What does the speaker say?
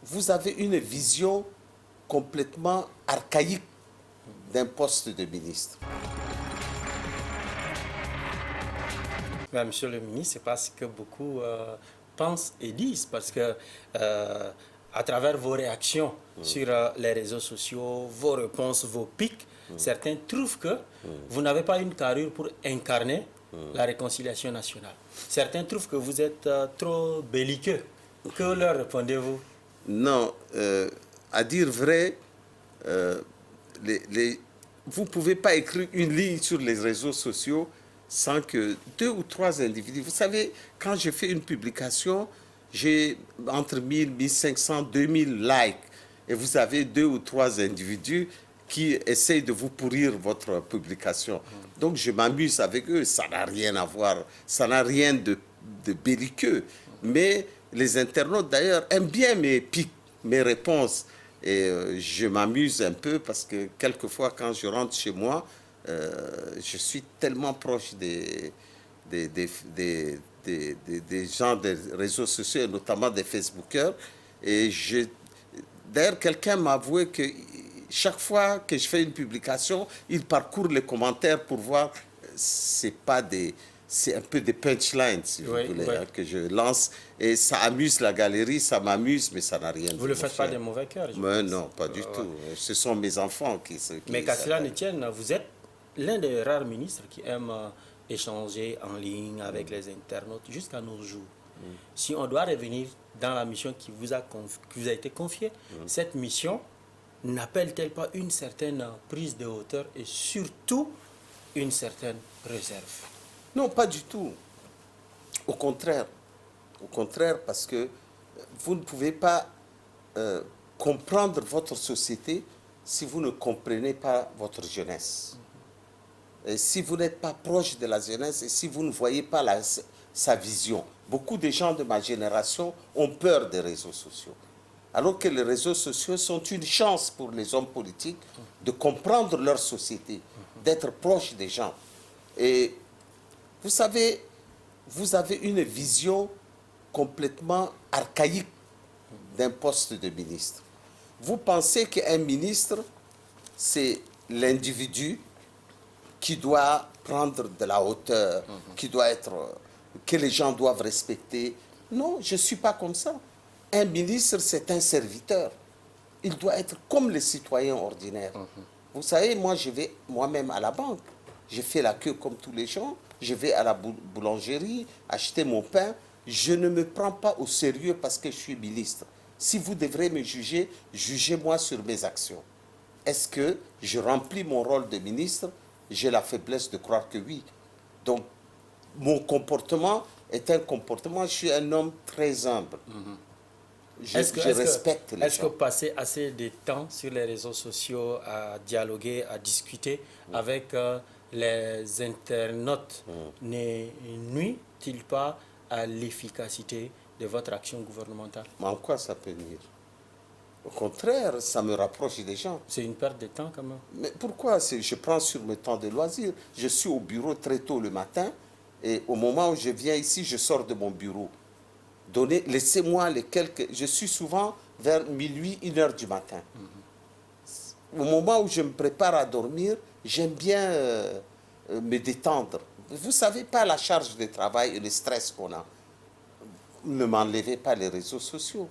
vous avez une vision complètement archaïque d'un poste de ministre. Mais monsieur le ministre, c'est pas ce que beaucoup pensent et disent, parce que à travers vos réactions sur les réseaux sociaux, vos réponses, vos pics, certains trouvent que vous n'avez pas une carrure pour incarner la réconciliation nationale. Certains trouvent que vous êtes trop belliqueux. Que leur répondez-vous? Non, à dire vrai, vous ne pouvez pas écrire une ligne sur les réseaux sociaux sans que 2 ou 3 individus... Vous savez, quand je fais une publication, j'ai entre 1000, 1500, 2000 likes. Et vous avez 2 ou 3 individus qui essayent de vous pourrir votre publication. Donc je m'amuse avec eux, ça n'a rien à voir, ça n'a rien de belliqueux. Mais les internautes d'ailleurs aiment bien mes pics, mes réponses. Et je m'amuse un peu parce que quelquefois quand je rentre chez moi, je suis tellement proche des gens des réseaux sociaux, notamment des Facebookers. Et d'ailleurs, quelqu'un m'a avoué que chaque fois que je fais une publication, il parcourt les commentaires pour voir. C'est un peu des punchlines, si vous voulez, hein, que je lance. Et ça amuse la galerie, ça m'amuse, mais ça n'a rien de... Vous ne le faites pas de mauvais cœur, je Mais pense. Non, pas du tout. Ce sont mes enfants qui mais qu'à cela ne tienne, vous êtes l'un des rares ministres qui aime échanger en ligne avec les internautes jusqu'à nos jours. Si on doit revenir dans la mission qui vous a été confiée, cette mission n'appelle-t-elle pas une certaine prise de hauteur et surtout une certaine réserve? Non, pas du tout. Au contraire, parce que vous ne pouvez pas comprendre votre société si vous ne comprenez pas votre jeunesse. Et si vous n'êtes pas proche de la jeunesse et si vous ne voyez pas sa vision. Beaucoup de gens de ma génération ont peur des réseaux sociaux. Alors que les réseaux sociaux sont une chance pour les hommes politiques de comprendre leur société, d'être proches des gens. Et vous savez, vous avez une vision complètement archaïque d'un poste de ministre. Vous pensez qu'un ministre, c'est l'individu qui doit prendre de la hauteur, que les gens doivent respecter. Non, je ne suis pas comme ça. Un ministre, c'est un serviteur. Il doit être comme les citoyens ordinaires. Vous savez, moi, je vais moi-même à la banque. Je fais la queue comme tous les gens. Je vais à la boulangerie acheter mon pain. Je ne me prends pas au sérieux parce que je suis ministre. Si vous devrez me juger, jugez-moi sur mes actions. Est-ce que je remplis mon rôle de ministre? J'ai la faiblesse de croire que oui. Donc, mon comportement est un comportement... Je suis un homme très humble. Je respecte les gens. Est-ce que passer assez de temps sur les réseaux sociaux à dialoguer, à discuter avec les internautes ne nuit-il pas à l'efficacité de votre action gouvernementale? Mais en quoi ça peut nuire? Au contraire, ça me rapproche des gens. C'est une perte de temps quand même. Mais pourquoi? Je prends sur mes temps de loisirs. Je suis au bureau très tôt le matin et au moment où je viens ici, je sors de mon bureau. Laissez-moi les quelques... Je suis souvent vers minuit, 1h du matin. Au moment où je me prépare à dormir, j'aime bien me détendre. Vous ne savez pas la charge de travail et le stress qu'on a. Ne m'enlevez pas les réseaux sociaux.